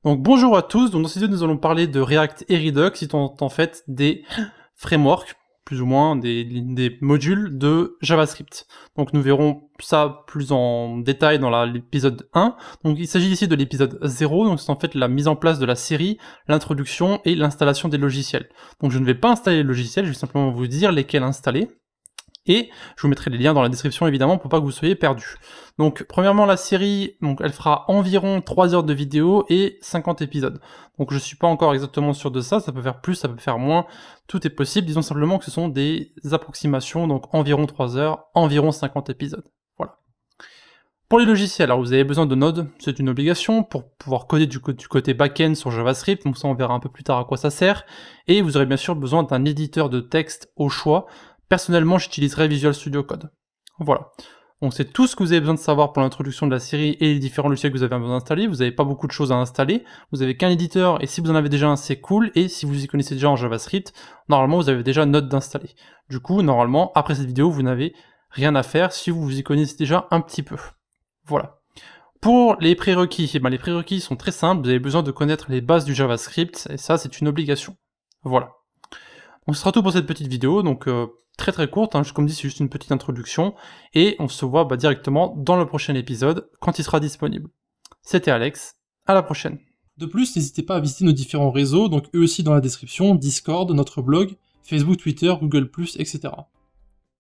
Donc bonjour à tous, donc dans cette vidéo nous allons parler de React et Redux, qui sont en fait des frameworks, plus ou moins des modules de JavaScript. Donc nous verrons ça plus en détail dans l'épisode 1. Donc il s'agit ici de l'épisode 0, donc c'est en fait la mise en place de la série, l'introduction et l'installation des logiciels. Donc je ne vais pas installer les logiciels, je vais simplement vous dire lesquels installer. Et je vous mettrai les liens dans la description évidemment pour pas que vous soyez perdus. Donc premièrement la série, donc elle fera environ 3 heures de vidéo et 50 épisodes. Donc je suis pas encore exactement sûr de ça, ça peut faire plus, ça peut faire moins, tout est possible, disons simplement que ce sont des approximations, donc environ 3 heures, environ 50 épisodes. Voilà. Pour les logiciels, alors vous avez besoin de Node, c'est une obligation pour pouvoir coder du côté back-end sur JavaScript, donc ça on verra un peu plus tard à quoi ça sert, et vous aurez bien sûr besoin d'un éditeur de texte au choix. Personnellement, j'utiliserai Visual Studio Code. Voilà. Donc c'est tout ce que vous avez besoin de savoir pour l'introduction de la série et les différents logiciels que vous avez besoin d'installer. Vous n'avez pas beaucoup de choses à installer. Vous avez qu'un éditeur, et si vous en avez déjà un, c'est cool. Et si vous y connaissez déjà en JavaScript, normalement vous avez déjà Node d'installer. Du coup, normalement, après cette vidéo, vous n'avez rien à faire si vous y connaissez déjà un petit peu. Voilà. Pour les prérequis, les prérequis sont très simples. Vous avez besoin de connaître les bases du JavaScript, et ça, c'est une obligation. Voilà. Donc ce sera tout pour cette petite vidéo, donc très courte, hein, comme dit c'est juste une petite introduction, et on se voit directement dans le prochain épisode, quand il sera disponible. C'était Alex, à la prochaine. De plus, n'hésitez pas à visiter nos différents réseaux, donc eux aussi dans la description, Discord, notre blog, Facebook, Twitter, Google+, etc.